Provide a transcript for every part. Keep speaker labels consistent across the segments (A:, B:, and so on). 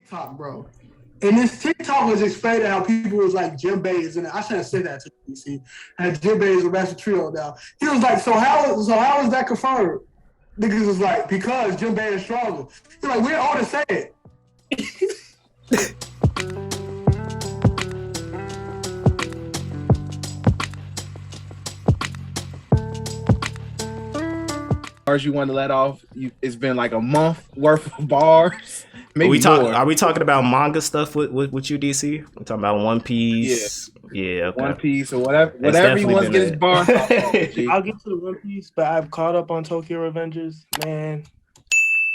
A: TikTok, bro. And this TikTok was explaining how people was like Jinbei is in it. I shouldn't say that to you, see. And Jinbei is a master trio now. He was like, so how is that confirmed? Niggas was like, because Jinbei is stronger. He's like, we're all to say it.
B: Bars you want to let off? It's been like a month worth of bars. Maybe
C: are we talking about manga stuff with you, DC? We're talking about One Piece. Yeah, okay.
B: One Piece or whatever he wants to get his bars off.
D: I'll get to the One Piece, but I've caught up on Tokyo Revengers, man.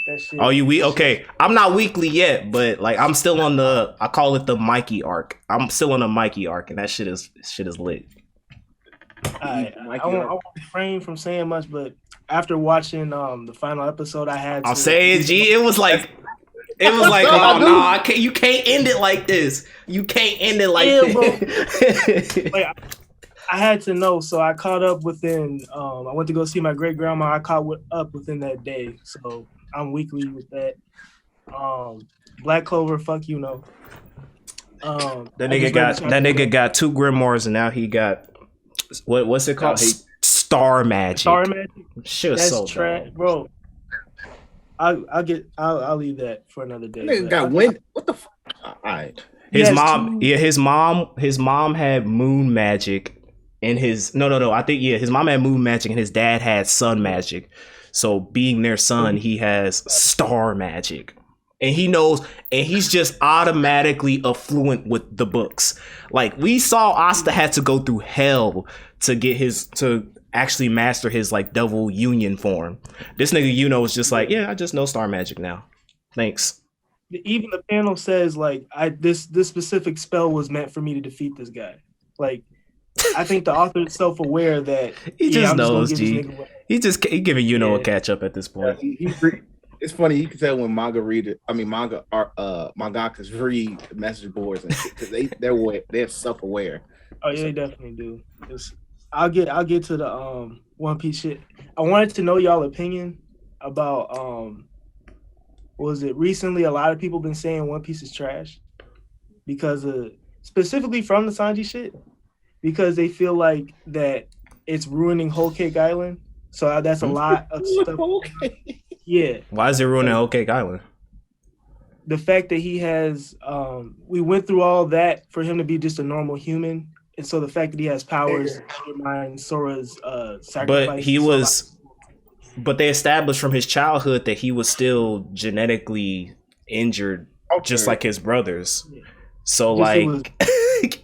D: That shit.
C: Oh, okay? I'm not weekly yet, but like I'm still on I call it the Mikey arc. I'm still on the Mikey arc, and that shit is lit.
D: I won't refrain from saying much, but after watching the final episode, I had to.
C: I'll say it, G. It was like, oh no, I can't. You can't end it like this. You can't end it like this.
D: Like, I had to know, so I caught up within. I went to go see my great grandma. I caught up within that day, so I'm weekly with that. Black Clover, fuck you know.
C: That nigga got 2 grimoires, and now he got what's it called? Star Magic.
D: Star Magic.
C: Shit, so
D: trash, bro. I'll leave that for another day.
B: Nigga got wind. What the fuck? All right.
C: His mom had moon magic, and his I think his mom had moon magic, and his dad had sun magic. So being their son, he has star magic, and he knows, and he's just automatically affluent with the books. Like we saw, Asta had to go through hell to actually master his like devil union form. This nigga is just like, I just know star magic now. Thanks.
D: Even the panel says like this specific spell was meant for me to defeat this guy. Like I think the author is self-aware that
C: he just knows. G. He giving a catch up at this point.
B: It's funny, you can tell when mangakas read the message boards and shit because they're self-aware.
D: Oh yeah, they definitely do. I'll get to the One Piece shit. I wanted to know y'all opinion about recently a lot of people been saying One Piece is trash because specifically from the Sanji shit, because they feel like that it's ruining Whole Cake Island. So that's a lot of stuff. Yeah.
C: Why is it ruining Whole Cake Island?
D: The fact that he has we went through all that for him to be just a normal human. And so the fact that he has powers undermine Sora's sacrifice.
C: But they established from his childhood that he was still genetically injured, just like his brothers. Yeah. So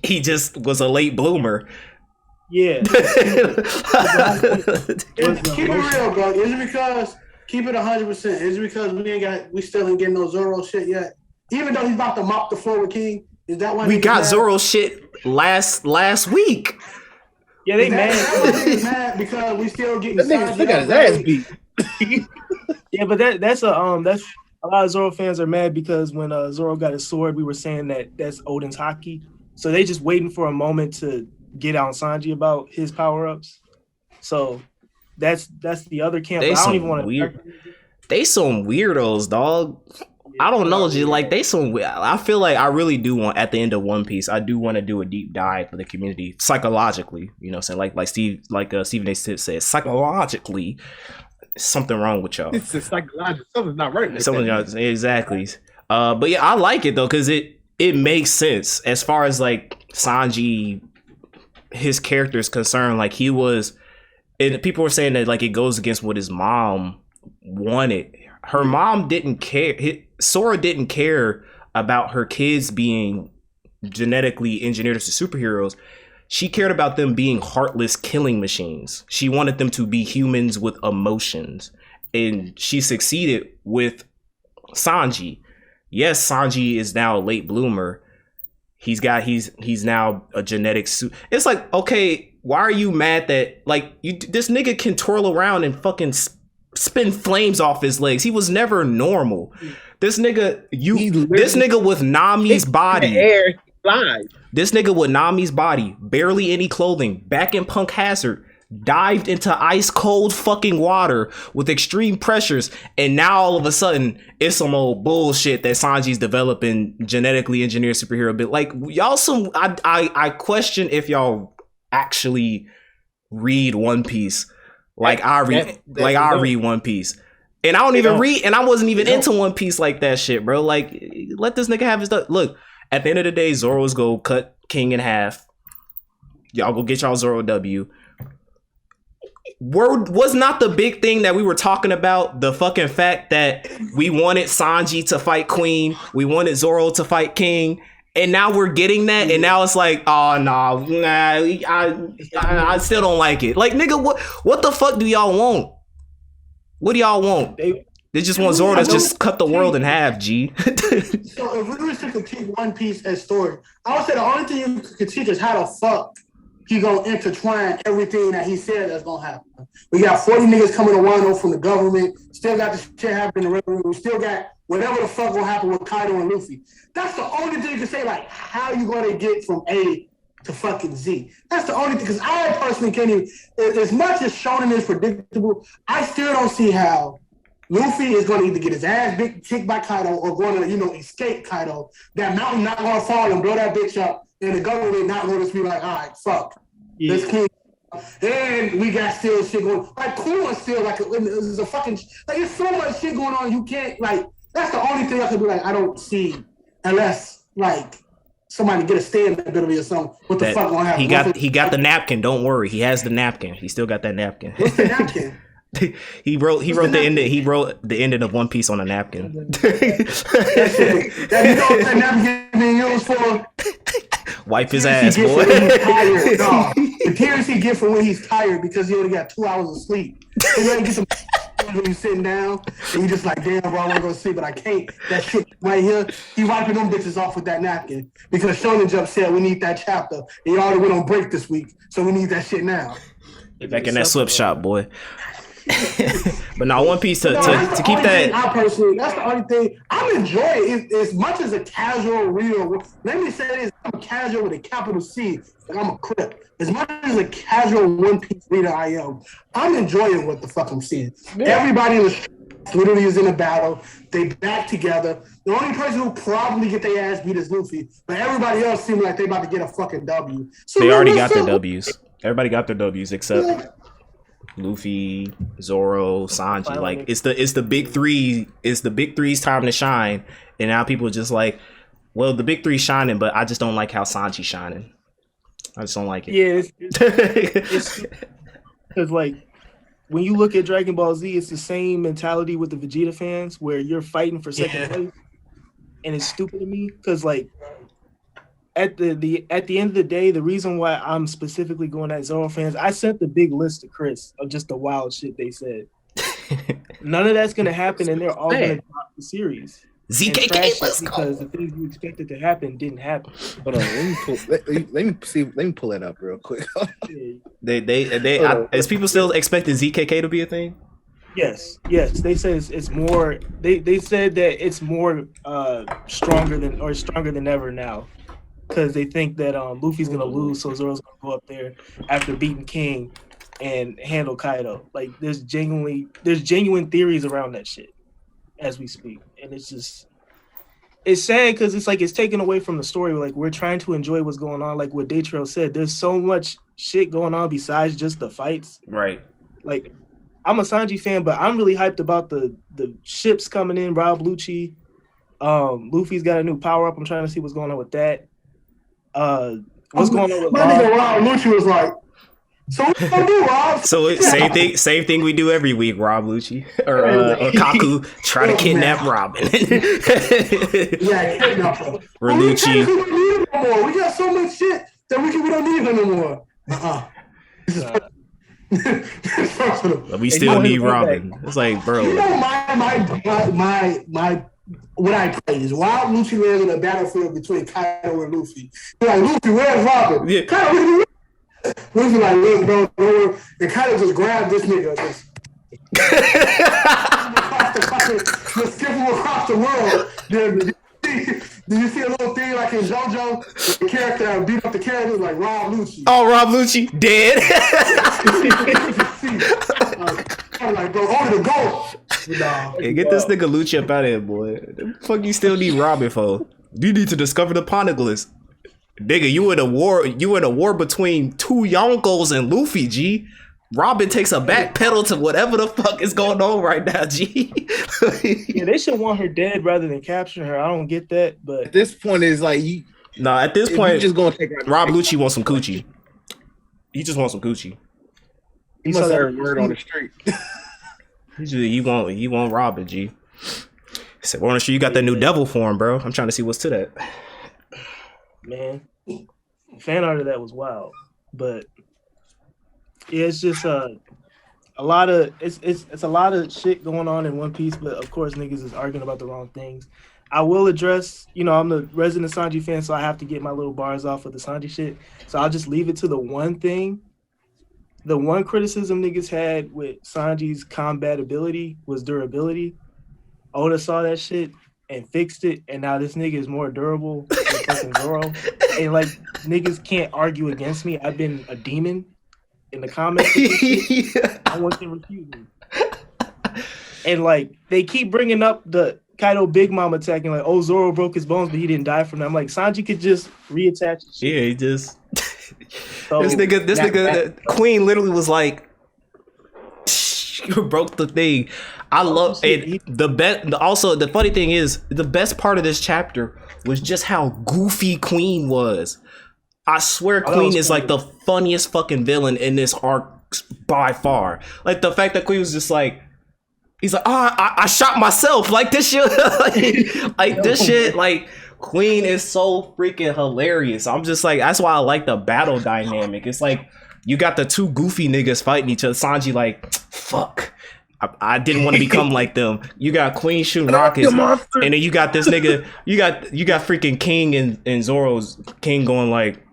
C: he just was a late bloomer.
A: Yeah. Keep it real, bro. Is it because keep it 100%? Is it because we still ain't getting no Zoro shit yet? Even though he's about to mop the floor with King. Is that why
C: we got Zoro shit last week?
D: Yeah, they
A: mad because we still getting.
B: That nigga still got his ass beat.
D: Yeah, but that's a lot of Zoro fans are mad because when Zoro got his sword, we were saying that's Odin's haki. So they just waiting for a moment to get on Sanji about his power ups. So that's the other camp. I don't even want to.
C: They some weirdos, dog. I don't know, G. Like they some. I feel like I really do want at the end of One Piece. I do want to do a deep dive for the community psychologically. You know, what I'm saying Stephen A. said psychologically, something wrong with y'all.
B: It's psychological. Something's not right.
C: Exactly. But yeah, I like it though because it makes sense as far as like Sanji, his character is concerned. Like he was, and people were saying that like it goes against what his mom wanted. Her mom didn't care. Sora didn't care about her kids being genetically engineered as superheroes. She cared about them being heartless killing machines. She wanted them to be humans with emotions. And she succeeded with Sanji. Yes, Sanji is now a late bloomer. He's now a genetic suit. It's like, okay, why are you mad that like this nigga can twirl around and fucking spin flames off his legs? He was never normal. This nigga with Nami's body. This nigga with Nami's body, barely any clothing, back in Punk Hazard, dived into ice cold fucking water with extreme pressures, and now all of a sudden it's some old bullshit that Sanji's developing genetically engineered superhero bit. Like y'all I question if y'all actually read One Piece like I read One Piece. And I don't even read, and I wasn't even into One Piece like that shit, bro. Like, let this nigga have his stuff. Look, at the end of the day, Zoro's go cut King in half. Y'all go get y'all Zoro W. Was not the big thing that we were talking about the fucking fact that we wanted Sanji to fight Queen, we wanted Zoro to fight King, and now we're getting that, and now it's like, oh nah, I still don't like it. Like, nigga, what the fuck do y'all want? What do y'all want? They just want Zoro to just cut the world in half, G.
A: So if we were to critique One Piece as story, I would say the only thing you could critique is how the fuck he gonna intertwine everything that he said that's gonna happen. We got 40 niggas coming to Wano from the government, still got this shit happening in the river, we still got whatever the fuck gonna happen with Kaido and Luffy. That's the only thing you can say, like, how you gonna get from A to fucking Z. That's the only thing, because I personally can't even, as much as Shonen is predictable, I still don't see how Luffy is going to either get his ass kicked by Kaido or going to, escape Kaido. That mountain not going to fall and blow that bitch up, and the government not going to be like, all right, fuck. Yeah. Let's keep. And we got still shit going. Like, cool is still like, it's a fucking, like, there's so much shit going on, you can't, like, that's the only thing I could be like, I don't see, unless, like, somebody get a stand ability or something. What the fuck gonna happen?
C: He got the napkin. Don't worry, he has the napkin. He still got that napkin.
A: What's the napkin?
C: he wrote the ending of One Piece on a napkin.
A: That you know what that napkin being used for?
C: Wipe his ass, boy.
A: The tears he get from when he's tired because he only got 2 hours of sleep. So you get some when you sitting down and you just like, damn, bro, I want to go to sleep, but I can't. That shit right here, he wiping them bitches off with that napkin because Shonen Jump said we need that chapter. And he already went on break this week, so we need that shit now.
C: Get back in that slip shop, boy. But now One Piece to keep that.
A: I personally, that's the only thing I'm enjoying. As much as a casual reader, let me say this: I'm casual with a capital C. Like I'm a crip. As much as a casual One Piece reader I am, I'm enjoying what the fuck I'm seeing. Yeah. Everybody in the street literally is in a battle. They back together. The only person who probably get their ass beat is Luffy, but everybody else seems like they about to get a fucking W. So
C: they already got their W's. Everybody got their W's except Luffy, Zoro, Sanji. Like it's the big three. It's the big three's time to shine, and now people are just like, well, the big three's shining, but I just don't like how Sanji's shining. I just don't like it.
D: Yeah, it's because like when you look at Dragon Ball Z, it's the same mentality with the Vegeta fans where you're fighting for second place, and it's stupid to me because like at the end of the day, the reason why I'm specifically going at Zoro fans, I sent the big list to Chris of just the wild shit they said. None of that's gonna happen, and they're all gonna drop the series.
C: ZKK, let's go.
D: Because the things you expected to happen didn't happen.
B: Hold on, let me pull that up real quick.
C: Is people still expecting ZKK to be a thing?
D: Yes. They said it's more. They said that it's more stronger than ever now, because they think that Luffy's gonna lose, so Zoro's gonna go up there after beating King and handle Kaido. Like there's genuine theories around that shit as we speak, and it's sad because it's like it's taken away from the story. Like we're trying to enjoy what's going on. Like what Daytrail said, there's so much shit going on besides just the fights.
C: Right.
D: Like I'm a Sanji fan, but I'm really hyped about the ships coming in. Rob Lucci, Luffy's got a new power up. I'm trying to see what's going on with that. What's going on with
A: my nigga Rob Lucci was like, so what you gonna do, Rob?
C: So same thing we do every week, Rob Lucci or Otaku try to kidnap Robin.
A: Kidnap him.
C: Lucci.
A: We got so much shit that we don't need him no more.
C: We still need Robin. It's like, bro.
A: You know my what I praise. While Lucci lands on the battlefield between Kaido and Luffy, he's like, Luffy, where's Robin? Yeah. Kaido, Luffy like, look, bro, don't worry. And Kaido just grabbed this nigga, just skip him across the world. The Did you see a little thing like in JoJo? The character that beat up the character like Rob Lucci.
C: Oh, Rob Lucci dead.
A: Like, bro, over the goal.
C: Hey, get this nigga Lucci up out of here, boy. The fuck you still need Robin for? You need to discover the Poneglyphs. Nigga, you in a war between two Yonkos and Luffy, G. Robin takes a back pedal to whatever the fuck is going on right now, G.
D: Yeah, they should want her dead rather than capturing her. I don't get that, but
B: At this point, it's like you.
C: No, at this point,
B: just gonna take her.
C: Rob Lucci wants some coochie. He just wants some coochie.
B: He must have heard word on the street.
C: You want Robin, G. He said, "Well, sure you got that new devil form, bro. I'm trying to see what's to that."
D: man, fan art of that was wild. But yeah, it's just a lot of it's a lot of shit going on in One Piece. But of course, niggas is arguing about the wrong things. I will address, I'm the resident Sanji fan, so I have to get my little bars off of the Sanji shit. So I'll just leave it to the one thing. The one criticism niggas had with Sanji's combat ability was durability. Oda saw that shit and fixed it, and now this nigga is more durable than fucking Zoro. And like, niggas can't argue against me. I've been a demon in the comments. I want to refute me. And like, they keep bringing up the Kaido Big Mom attacking, like, oh, Zoro broke his bones, but he didn't die from that. I'm like, Sanji could just reattach.
C: Yeah, he just.
D: So,
C: this nigga, Queen literally was like, broke the thing. I love it. Also, the funny thing is, the best part of this chapter was just how goofy Queen was. I swear, Queen is like the funniest fucking villain in this arc by far. Like the fact that Queen was just like, he's like, I shot myself. Like this shit, like this shit, like Queen is so freaking hilarious. I'm just like, that's why I like the battle dynamic. It's like you got the two goofy niggas fighting each other. Sanji like, fuck. I didn't want to become like them. You got Queen shooting rockets, and then you got this nigga. You got freaking King and Zoro's King going like,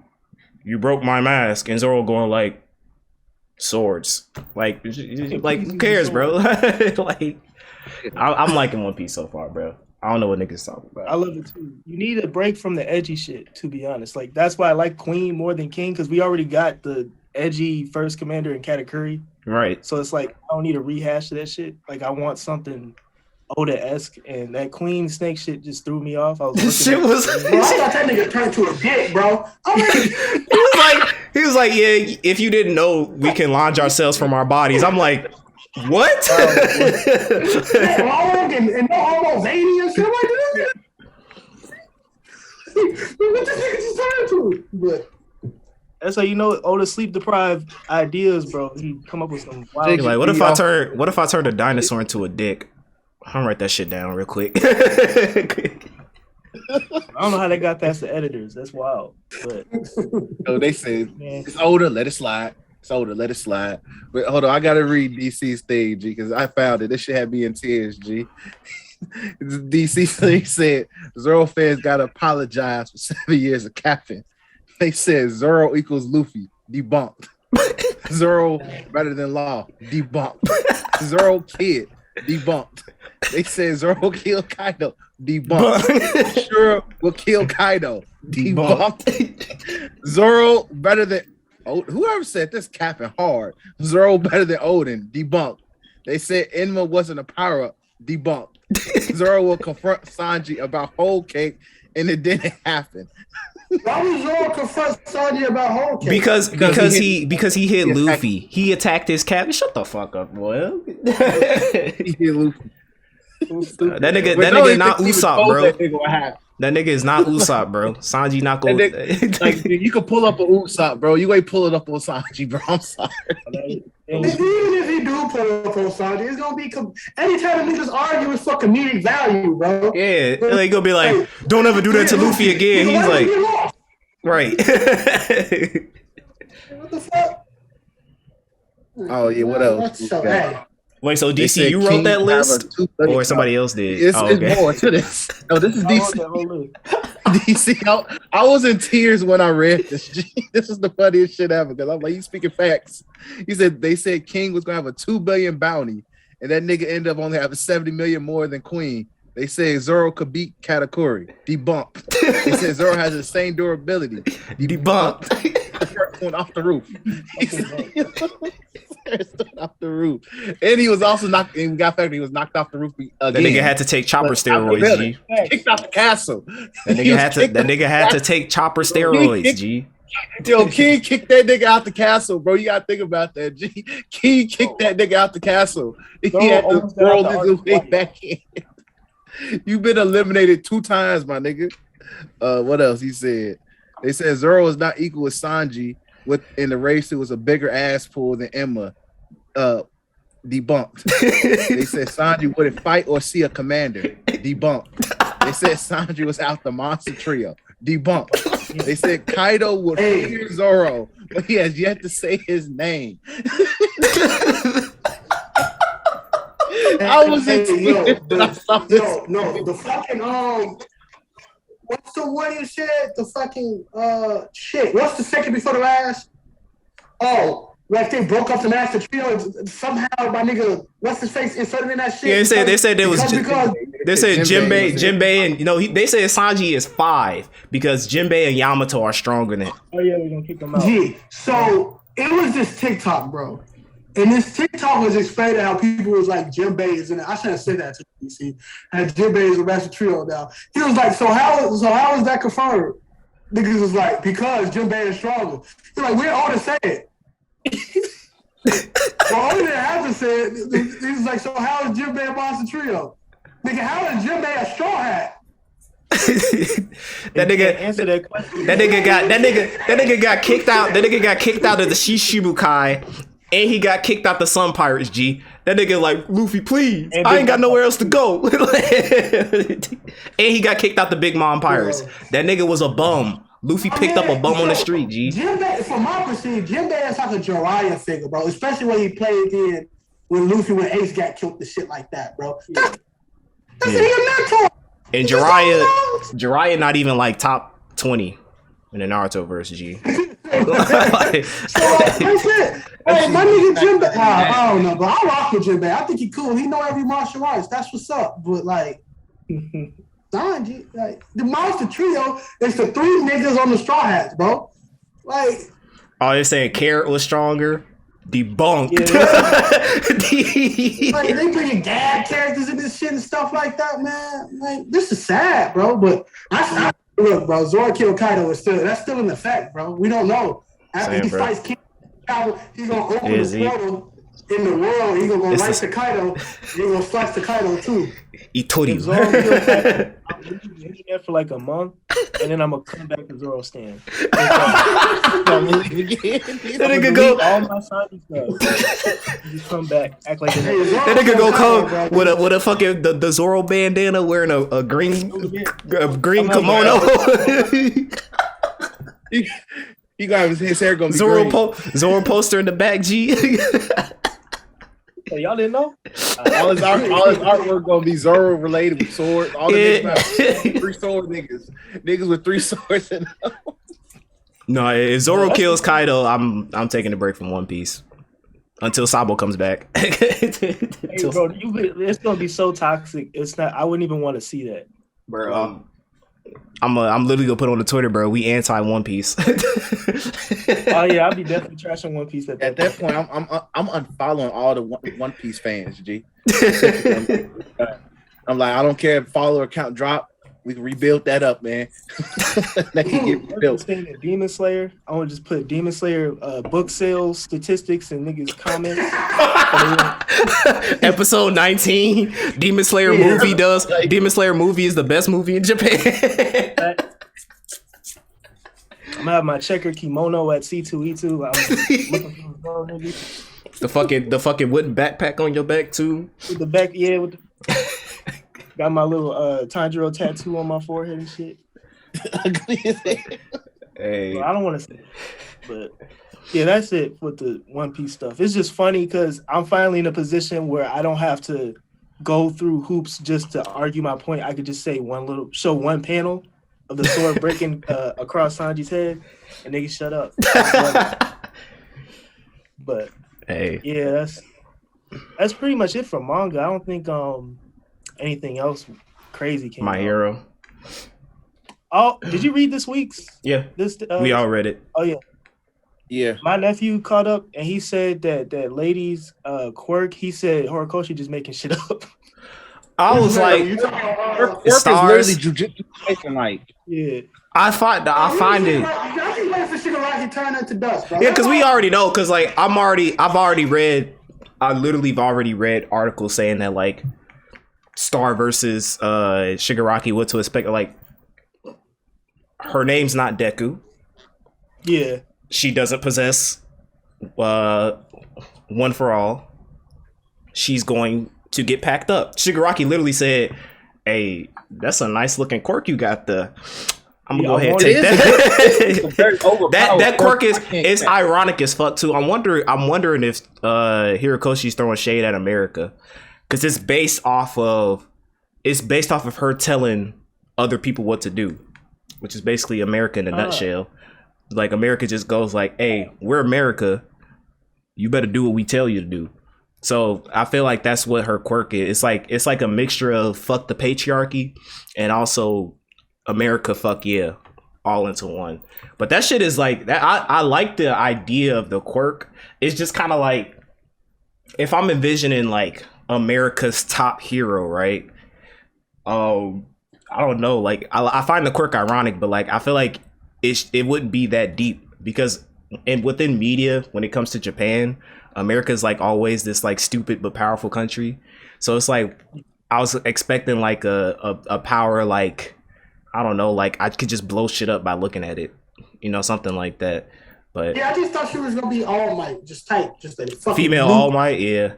C: "You broke my mask," and Zoro going like, "Swords." Like who cares, bro? Like, I'm liking One Piece so far, bro. I don't know what niggas talking about.
D: I love it too. You need a break from the edgy shit, to be honest. Like that's why I like Queen more than King, because we already got the edgy first commander in Katakuri.
C: Right.
D: So it's like, I don't need a rehash of that shit. Like, I want something Oda-esque, and that Queen Snake shit just threw me off. I was
A: bro, I thought that nigga turned to a dick, bro.
C: He was like, yeah, if you didn't know, we can launch ourselves from our bodies. I'm like, what?
A: Long and no homo veiny and shit like that. What this nigga just turned to? But
D: that's how you know Oda sleep deprived ideas, bro. He come up with some wild.
C: Like, what if I turn a dinosaur into a dick? I'll write that shit down real quick.
D: I don't know how they got past the editors. That's wild. But
B: so they say it's Oda, let it slide. It's Oda, let it slide. But hold on, I gotta read DC's thing, G, because I found it. This shit had me in tears, G. DC thing said Zoro fans gotta apologize for 7 years of capping. They said Zoro equals Luffy. Debunked. Zoro better than Law. Debunked. Zoro kid. Debunked. They said Zoro killed Kaido. Debunked. Sure will kill Kaido. Debunked. Zoro better than whoever said this capping hard. Zoro better than Odin. Debunked. They said Enma wasn't a power-up. Debunked. Zoro will confront Sanji about Whole Cake, and it didn't happen.
A: Why would Zoro confront Sanji about Whole Cake?
C: Because he hit Luffy. He attacked his captain. Shut the fuck up, boy.
B: He hit Luffy.
C: That nigga not Usopp, bro. That nigga is not Usopp, bro. Sanji not go.
B: Like, you can pull up a Usopp, bro. You ain't pull it up on Sanji, bro. I'm sorry.
A: Even if he do pull up on Sanji, it's gonna be anytime the niggas argue, it's for comedic value, bro.
C: Yeah, like gonna be like, don't ever do that to Luffy again. He's like, right.
A: What the fuck?
B: Oh yeah, what else?
C: Wait, so DC, you wrote that list, or somebody else did?
B: It's more to this. No, this is DC. DC, I was in tears when I read this. This is the funniest shit ever, because I'm like, you speaking facts. They said King was gonna have a $2 billion bounty, and that nigga ended up only having 70 million more than Queen. They said Zoro could beat Katakuri. Debunked. They said Zoro has the same durability.
C: Debunked.
B: The first one off the roof. Off the roof. And he was also knocked. And we got fact he was knocked off the roof again.
C: That nigga had to take chopper steroids, G.
B: Kicked out the castle.
C: That nigga had to take chopper steroids, G.
B: Yo, King kicked that nigga out the castle, bro. You gotta think about that, G. King kicked that nigga out the castle. He had to roll his way back in. You've been eliminated 2 times, my nigga. What else he said? They said Zoro is not equal with Sanji. In the race, it was a bigger ass pull than Emma. Debunked. They said Sanji wouldn't fight or see a commander. Debunked. They said Sanji was out the monster trio. Debunked. They said Kaido would fear Zoro, but he has yet to say his name. I was
A: the fucking what's the one you said? The fucking shit. What's the second before the last? Oh, like they broke up the master trio and somehow my nigga, what's his face inserted in that shit?
C: Yeah, they said there was they said Jinbei, and they said Sanji is 5 because Jinbei and Yamato are stronger than.
D: Oh yeah, we're gonna kick them out.
A: Yeah. So it was this TikTok, bro. And this TikTok was explaining how people was like Jinbei is in it. I shouldn't have said that to you, see. And Jinbei is a master trio now. He was like, so how is that confirmed? Niggas was like, because Jinbei is stronger. He's like, we're all to say it. Well, only they have to say it. He was like, so how is Jinbei a monster trio? Nigga, how is Jinbei a straw hat?
C: that nigga got kicked out. That nigga got kicked out of the Shishibukai. And he got kicked out the Sun Pirates, G. That nigga like, Luffy, please. I ain't got nowhere else to go. And he got kicked out the Big Mom Pirates. That nigga was a bum. Luffy picked up a bum on the street, G.
A: Jinbei, from my perspective, Jinbei is like a Jiraiya figure, bro. Especially when he played in when Luffy when Ace got killed, the shit like that, bro. That's a mentor.
C: And Jiraiya not even like top 20 in the Naruto verse, G.
A: That's it. Hey, my nigga Jinbei, I don't know, but I rock with Jinbei. I think he cool. He know every martial arts. That's what's up. But like, Sanji, like the monster trio, it's the 3 niggas on the straw hats, bro. Like,
C: oh, they're saying Carrot was stronger. Debunked.
A: Yeah, like they bringing gag characters in this shit and stuff like that, man. Like, this is sad, bro. But I look, bro, Zoro killed Kaido is that's still in effect, bro. We don't know. After he fights King Kaido, he's gonna open the portal in the world. He's gonna go right to Kaido. He's gonna slice to Kaido too.
C: Itori.
D: Zoro killed Kaido. I'm leaving there for like a month, and then I'm gonna come back to Zoro stand.
C: That nigga go
D: all my Sanji stuff. Just come back, act like
C: that nigga go come with a fucking the Zoro bandana, wearing a green kimono.
B: He got his hair gonna be
C: Zoro poster in the back, G.
D: So y'all didn't know?
B: All his artwork gonna be Zoro related with swords. All the niggas 3 sword niggas. Niggas with 3 swords in them.
C: No, if Zoro kills Kaido, I'm taking a break from One Piece until Sabo comes back.
D: Hey, bro, it's gonna be so toxic. It's not. I wouldn't even want to see that,
C: bro. I'm literally gonna put on the Twitter, bro. We anti One Piece.
D: Oh yeah, I'll be definitely trashing One Piece at
B: that point. I'm unfollowing all the One Piece fans, G. I'm like, I don't care if follower count drop. We can rebuild that up, man. That can get rebuilt.
D: Demon Slayer. I want to just put Demon Slayer book sales statistics and niggas comments.
C: Episode 19. Demon Slayer movie does. Demon Slayer movie is the best movie in Japan.
D: I'm gonna have my checker kimono at C2E2. I'm looking for niggas.
C: The fucking wooden backpack on your back too.
D: With the back, yeah. With got my little Tanjiro tattoo on my forehead and shit.
C: Hey,
D: well, I don't want to say it, but yeah, that's it with the One Piece stuff. It's just funny because I'm finally in a position where I don't have to go through hoops just to argue my point. I could just say show one panel of the sword breaking across Sanji's head, and they can shut up. But
C: hey,
D: yeah, that's pretty much it for manga. I don't think anything else crazy came
C: My
D: out.
C: Hero.
D: Oh, did you read this week's?
C: Yeah,
D: This
C: we all read it.
D: Oh yeah.
B: Yeah.
D: My nephew caught up and he said that lady's quirk. He said Horikoshi just making shit up.
C: I was like,
A: You talking about,
B: Her quirk is
C: Stars.
B: literally jujitsu Kaisen like.
D: Yeah.
C: I find it.
A: I keep waiting for Shigaraki turn into dust, bro.
C: Yeah, because we already know. Because like I literally have already read articles saying that like Star versus Shigaraki, what to expect. Like her name's not Deku.
D: Yeah.
C: She doesn't possess one for all. She's going to get packed up. Shigaraki literally said, "Hey, that's a nice looking quirk you got there. I'm gonna go ahead and take that." that quirk is ironic as fuck too. I'm wondering if Hirokoshi's throwing shade at America because it's based off of her telling other people what to do, which is basically America in a nutshell. Like America just goes like, "Hey, we're America. You better do what we tell you to do." So I feel like that's what her quirk is. It's like a mixture of fuck the patriarchy and also America fuck yeah, all into one. But that shit is like that. I like the idea of the quirk. It's just kind of like if I'm envisioning like America's top hero, right? I don't know. Like I find the quirk ironic, but like I feel like it wouldn't be that deep because within media, when it comes to Japan, America's like always this like stupid but powerful country. So it's like I was expecting like a power like I don't know, like I could just blow shit up by looking at it, you know, something like that. But
A: yeah, I just thought she was gonna be All Might, just type, just a fucking
C: female
A: blue.
C: All Might, yeah.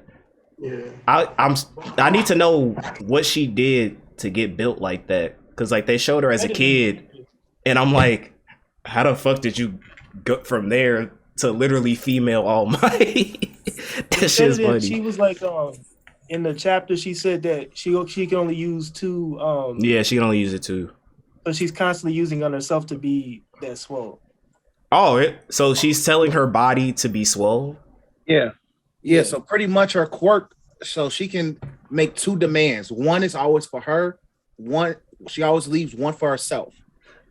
A: Yeah.
C: I need to know what she did to get built like that, because like they showed her as a kid, and I'm like, how the fuck did you go from there to literally female All Might? That shit's funny.
D: She was like, in the chapter, she said that she can only use two.
C: Yeah, she can only use it two.
D: So she's constantly using on herself to be that swole.
C: Oh, so she's telling her body to be swole?
B: Yeah. Yeah, so pretty much her quirk, so she can make two demands. One is always for her. One, she always leaves one for herself.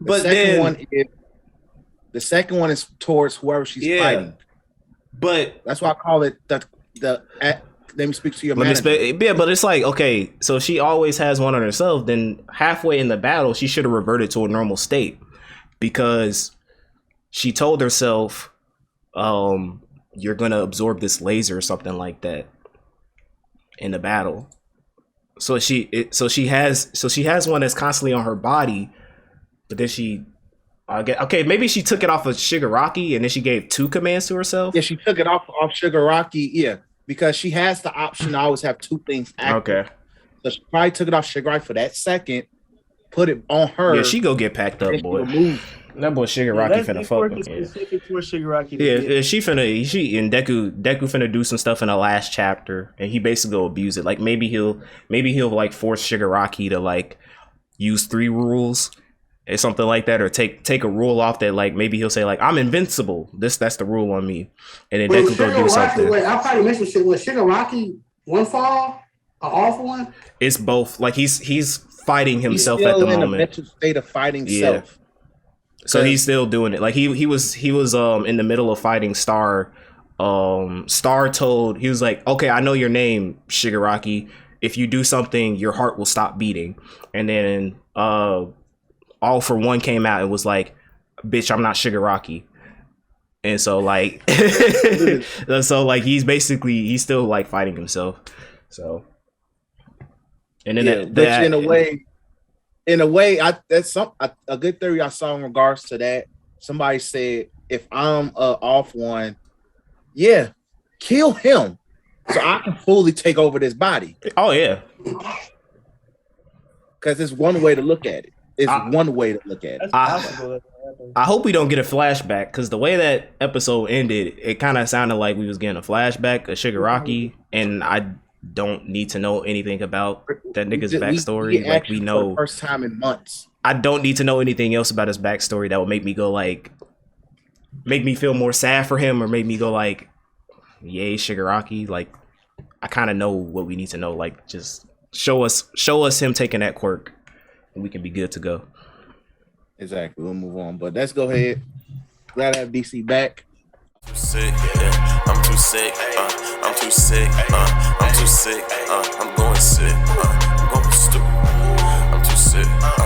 B: The second one is towards whoever she's fighting.
C: But
B: that's why I call it let me speak to your manager.
C: Yeah, but it's like, okay, so she always has one on herself, then halfway in the battle, she should have reverted to a normal state because she told herself, you're going to absorb this laser or something like that in the battle. So she has one that's constantly on her body, but then maybe she took it off of Shigaraki and then she gave two commands to herself.
B: Yeah, she took it off Shigaraki. Yeah, because she has the option to always have two things active. Okay. So she probably took it off Shigaraki for that second, put it on her.
C: Yeah, she go get packed up, boy. That boy Shigaraki finna fuck him.
D: Specific for Shigaraki.
C: Yeah, she and Deku finna do some stuff in the last chapter, and he basically go abuse it. Like maybe he'll like force Shigaraki to like use 3 rules or something like that, or take a rule off that like maybe he'll say like I'm invincible. That's the rule on me, and then Deku go do something.
A: Wait, I probably missed shit. Was Shigaraki one fall, an off one?
C: It's both. Like he's fighting himself at the moment.
B: In a mental state of fighting self.
C: So he's still doing it. Like he was in the middle of fighting Star. Star he was like, okay, I know your name, Shigaraki. If you do something, your heart will stop beating. And then All for One came out and was like, bitch, I'm not Shigaraki. And so like he's still like fighting himself. So and then in a way, that's a good theory I saw in regards to that. Somebody said, if I'm off one, yeah, kill him so I can fully take over this body. Oh yeah,
B: because it's one way to look at it. One way to look at it.
C: I hope we don't get a flashback, because the way that episode ended, it kind of sounded like we was getting a flashback of Shigaraki, and I don't need to know anything about that nigga's backstory. Like we know
B: for the first time in months.
C: I don't need to know anything else about his backstory that would make me go like, make me feel more sad for him, or make me go like, yay Shigaraki. Like I kind of know what we need to know. Like just show us him taking that quirk, and we can be good to go.
B: Exactly. We'll move on. But let's go ahead. Glad to have DC back.
E: I'm too sick, yeah. I'm too sick. I'm too sick. I'm too sick. I'm going sick. I'm going stupid. I'm too sick.